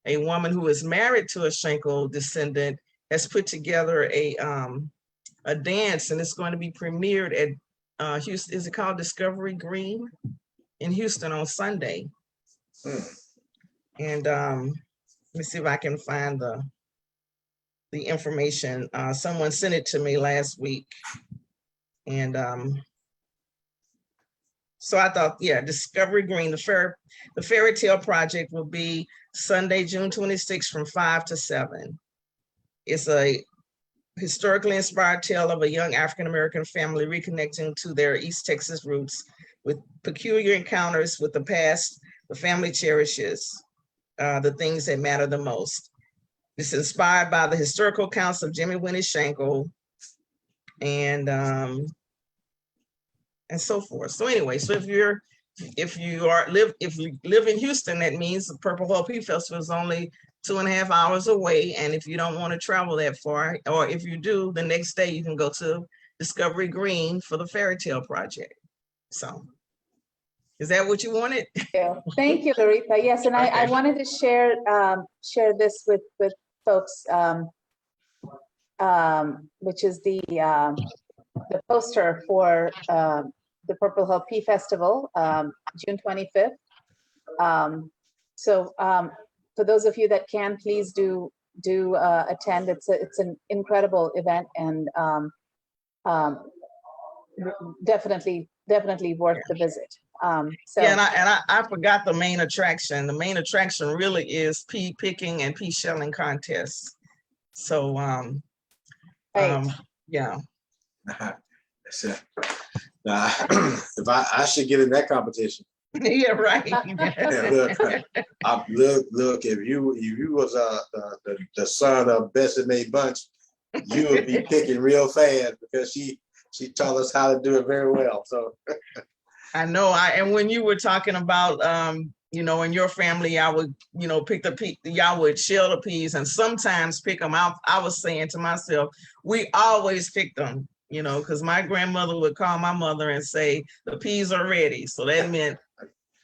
A woman who is married to a Schenkel descendant has put together a dance, and it's going to be premiered at Houston. Is it called Discovery Green in Houston on Sunday? And let me see if I can find the information. Someone sent it to me last week, and so I thought, yeah, Discovery Green, the Fairy Tale Project will be Sunday, June 26th from 5 to 7. It's a historically inspired tale of a young African-American family reconnecting to their East Texas roots with peculiar encounters with the past. The family cherishes the things that matter the most. It's inspired by the historical accounts of Jimmy Winnie Schenkel and so forth. So anyway, so if you live in Houston, that means the Purple Hull Pea Festival is only 2.5 hours away. And if you don't want to travel that far, or if you do, the next day you can go to Discovery Green for the Fairy Tale Project. So is that what you wanted? Thank you, Laretha. Yes, and Okay. I wanted to share this with folks, which is the poster for the Purple Hull Pea Festival, June 25th. So for those of you that can, please do attend. It's an incredible event, and definitely worth the visit. So yeah, and I forgot the main attraction. The main attraction really is pea picking and pea shelling contests. So right. Yeah. That's it. Nah, if I should get in that competition. Yeah, right. Look, if you was the son of Bessie Mae Bunch, you would be picking real fast, because she taught us how to do it very well. So I know. And when you were talking about in your family, I would pick the pea, y'all would shell the peas and sometimes pick them out. I was saying to myself, we always pick them, because my grandmother would call my mother and say the peas are ready. So that meant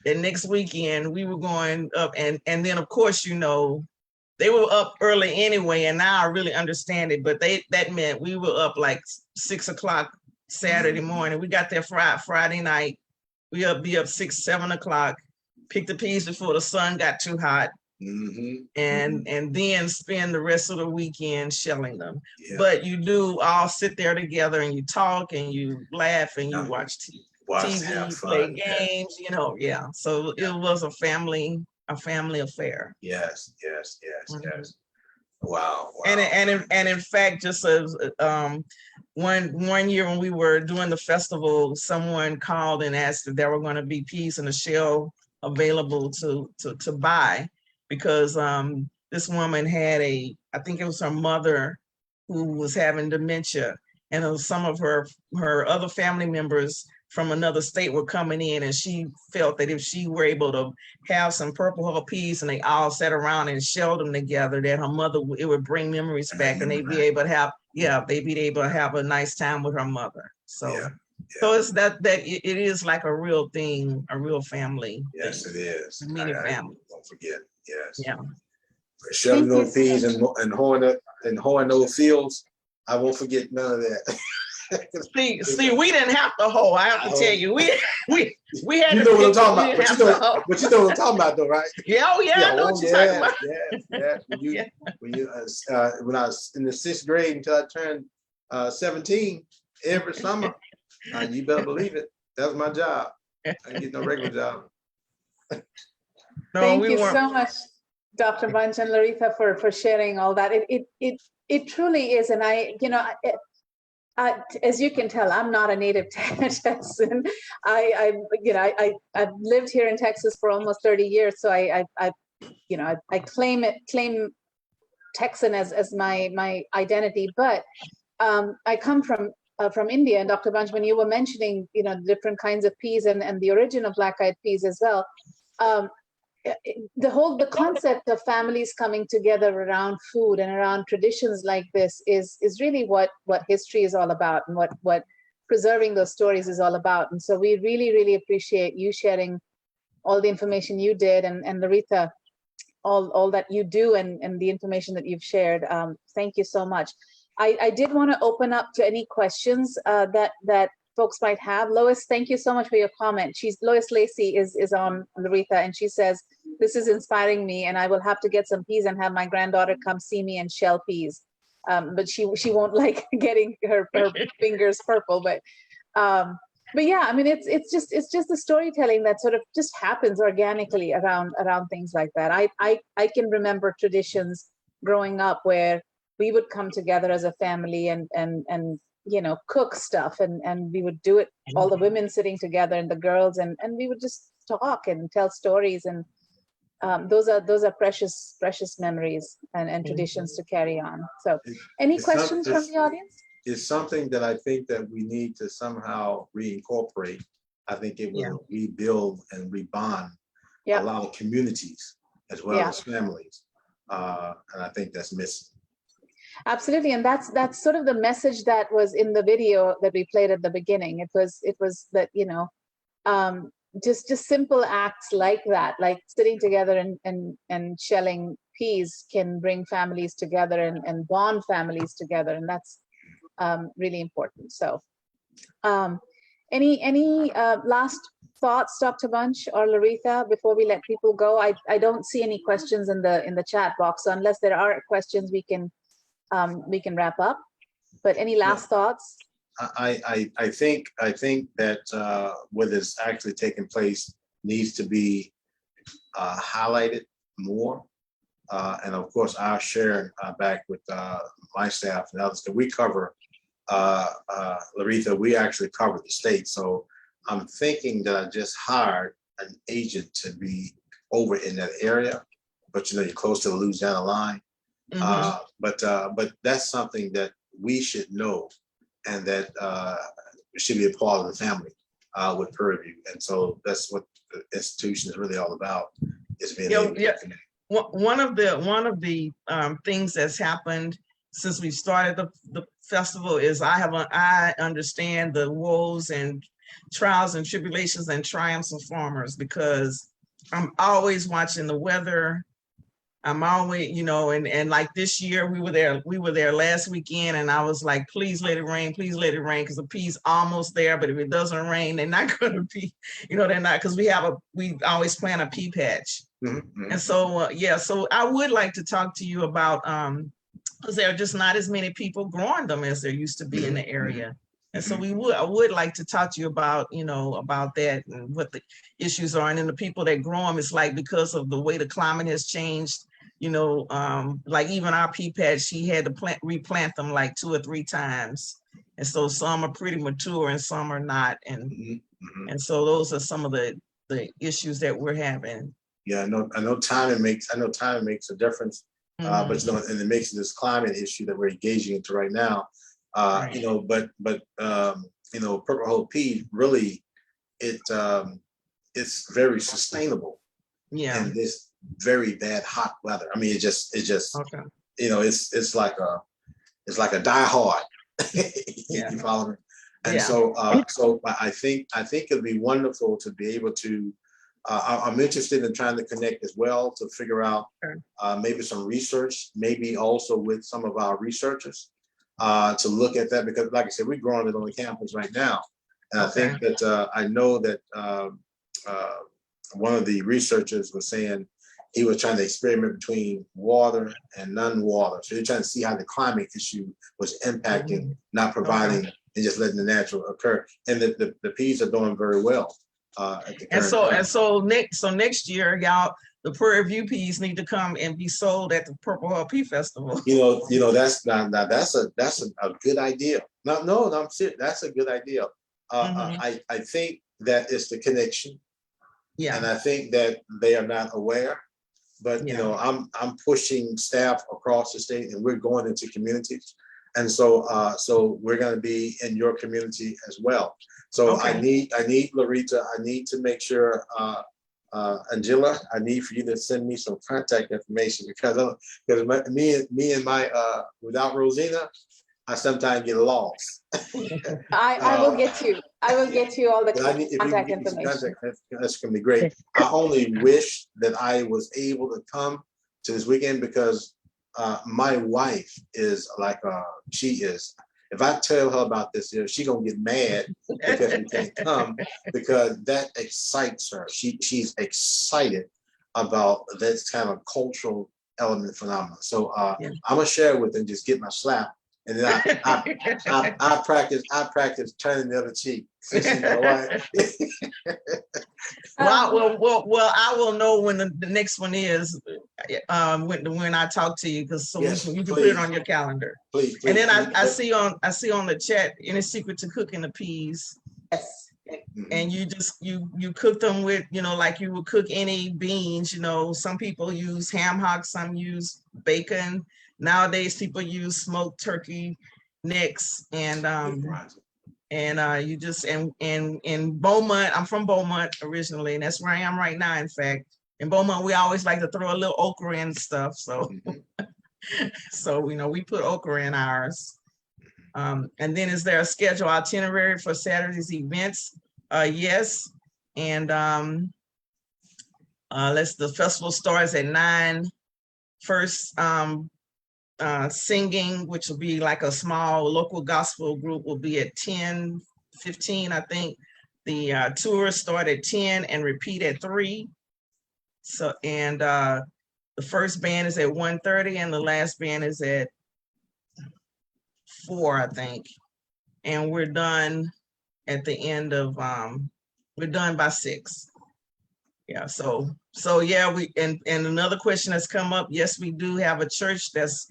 that next weekend we were going up, and then of course they were up early anyway, and now I really understand it. But that meant we were up like 6 o'clock Saturday morning. We got there Friday night. We'll be up 6, 7 o'clock, pick the peas before the sun got too hot, and then spend the rest of the weekend shelling them. Yeah. But you do all sit there together and you talk and you laugh and you watch TV, play games, yeah. So it was a family affair. Yes. Wow. And in fact, just as one year when we were doing the festival, someone called and asked if there were going to be peas in a shell available to buy, because this woman had I think it was her mother who was having dementia, and some of her other family members from another state were coming in, and she felt that if she were able to have some Purple Hull peas and they all sat around and shelled them together, that her mother, it would bring memories back, and they'd be able to have a nice time with her mother. So so it's that it is like a real thing, a real family. Yes, it is. Many families. Don't forget. Yes. Yeah. Shelling those peas and hoeing those fields. I won't forget none of that. See, we didn't have to hoe. I have to tell you, we had. You know what I'm talking about. But you know what I'm talking about, though, right? Yeah, I know what you're talking about. Yeah. When I was in the 6th grade until I turned 17, every summer, you better believe it. That was my job. I didn't get no regular job. Thank you so much, Dr. Bunch and Laretha, for sharing all that. It truly is, and as you can tell, I'm not a native Texan. I've lived here in Texas for almost 30 years, so I claim Texan as my identity. But I come from India, and Dr. Bunch, when you were mentioning different kinds of peas and the origin of black-eyed peas as well, the concept of families coming together around food and around traditions like this is really what history is all about, and what preserving those stories is all about. And so we really appreciate you sharing all the information you did, and Laritha, all that you do, and the information that you've shared. Thank you so much. I did want to open up to any questions that folks might have. Lois, thank you so much for your comment. Lois Lacey is on Laritha, and she says, this is inspiring me, and I will have to get some peas and have my granddaughter come see me and shell peas. But she won't like getting her fingers purple, but yeah, I mean, it's just the storytelling that sort of just happens organically around things like that. I can remember traditions growing up where we would come together as a family and cook stuff, and we would do it, all the women sitting together and the girls, and we would just talk and tell stories, and those are precious memories and traditions to carry on. So any questions from the audience? It's something that I think that we need to somehow reincorporate. I think it will rebuild and rebond a lot of communities as well as families. And I think that's missing. Absolutely. And that's sort of the message that was in the video that we played at the beginning. It was that, just simple acts like that, like sitting together and shelling peas, can bring families together and bond families together. And that's really important. So any last thoughts, Dr. Bunch or Laritha, before we let people go? I don't see any questions in the chat box, so unless there are questions, we can wrap up. But any last thoughts? I think that what is actually taking place needs to be highlighted more. And of course, I'll share back with my staff and others that we cover. Laritha, we actually cover the state. So I'm thinking that I just hired an agent to be over in that area, but you're close to the Louisiana line. But that's something that we should know, and that should be a part of the family with Prairie. And so that's what the institution is really all about, is being able to connect. One of the things that's happened since we started the festival is I understand the woes and trials and tribulations and triumphs of farmers, because I'm always watching the weather. I'm always, and like this year we were there last weekend, and I was like, please let it rain, because the peas almost there, but if it doesn't rain, they're not going to be, they're not, because we always plant a pea patch. And so, so I would like to talk to you about, because there are just not as many people growing them as there used to be in the area. And so I would like to talk to you about, about that and what the issues are. And then the people that grow them, it's like, because of the way the climate has changed, like even our pea patch, she had to replant them like 2 or 3 times. And so some are pretty mature and some are not. And so those are some of the issues that we're having. Yeah, I know timing makes a difference. But and it makes this climate issue that we're engaging into right now. But purple hull pea really, it's very sustainable. Yeah. In this very bad hot weather. I mean, it just okay. It's like a die hard. You follow me? And so I think it'd be wonderful to be able to. I'm interested in trying to connect as well to figure out maybe some research, maybe also with some of our researchers to look at that, because like I said, we're growing it on the campus right now. And I think that I know that one of the researchers was saying he was trying to experiment between water and non-water. So you're trying to see how the climate issue was impacting, not providing and just letting the natural occur. And the peas are doing very well. So next year, y'all, the Prairie View peas need to come and be sold at the Purple Hull Pea Festival. That's a good idea. No, I'm serious. That's a good idea. I think that it's the connection. Yeah. And I think that they are not aware. But I'm pushing staff across the state, and we're going into communities. And so we're going to be in your community as well. So I need Laritha. I need to make sure Angela, I need for you to send me some contact information because me and my without Rosina, I sometimes get lost. I will get you. I will get you all the But I need, if you can contact get me some information. contact, that's gonna be great. I only wish that I was able to come to this weekend because my wife is like she is. If I tell her about this, she gonna get mad because we can't come because that excites her. She's excited about this kind of cultural element phenomenon. So Yeah. I'm gonna share with her and just get my slap. And then I practice turning the other cheek. Since she's my wife. Well, I will know when the next one is when I talk to you, because Yes, you can put please. it on your calendar. Please, And then please. I see on the chat, any secret to cooking the peas? Yes. And you just you cook them with, like you would cook any beans. Some people use ham hocks, some use bacon. Nowadays people use smoked turkey necks, and you just in Beaumont, I'm from Beaumont originally, and that's where I am right now. In fact, in Beaumont, we always like to throw a little okra in stuff. So so we put okra in ours. And then is there a schedule itinerary for Saturday's events? Yes. And the festival starts at 9. First singing, which will be like a small local gospel group, will be at 10:15, I think. The tours start at 10 and repeat at 3. So, and the first band is at 1:30 and the last band is at 4, I think. And we're done at the end of we're done by 6. Yeah, so yeah, and another question that's come up, yes, we do have a church that's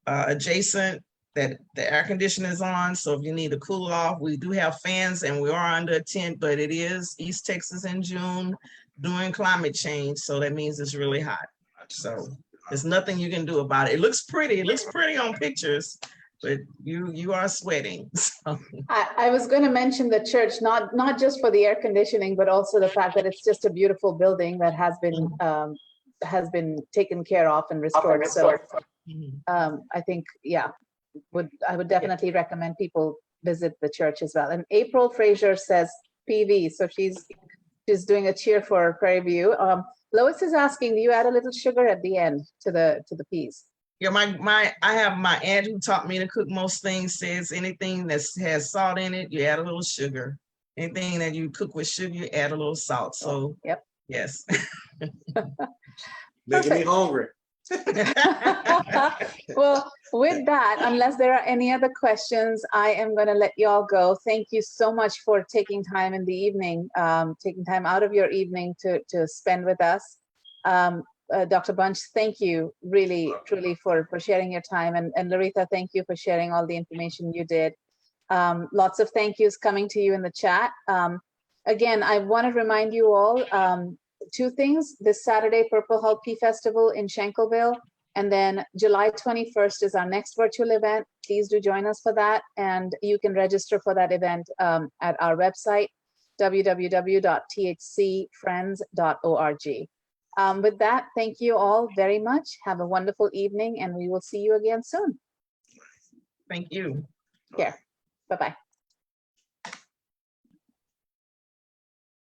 adjacent that the air conditioning is on, so if you need to cool off, we do have fans, and we are under a tent, but it is East Texas in June during climate change, so that means it's really hot. So there's nothing you can do about it. It looks pretty on pictures, but you are sweating. So. I was going to mention the church, not just for the air conditioning, but also the fact that it's just a beautiful building that has been taken care of and restored. So I think, yeah, I would definitely recommend people visit the church as well. And April Fraser says PV, so she's doing a cheer for Prairie View. Lois is asking, do you add a little sugar at the end to the peas? Yeah, I have my aunt who taught me to cook most things, says anything that has salt in it, you add a little sugar. Anything that you cook with sugar, you add a little salt. So yep. Yes. Making me hungry. Well, with that, unless there are any other questions, I am going to let you all go. Thank you so much for taking time in the evening, taking time out of your evening to spend with us. Dr. Bunch, thank you really, truly for sharing your time. And Laretha, thank you for sharing all the information you did. Lots of thank yous coming to you in the chat. Again, I want to remind you all, 2 things. This Saturday, Purple Heart Pea Festival in Shankleville. And then July 21st is our next virtual event. Please do join us for that. And you can register for that event at our website, www.thcfriends.org. With that, thank you all very much. Have a wonderful evening, and we will see you again soon. Thank you. Take care. Bye-bye.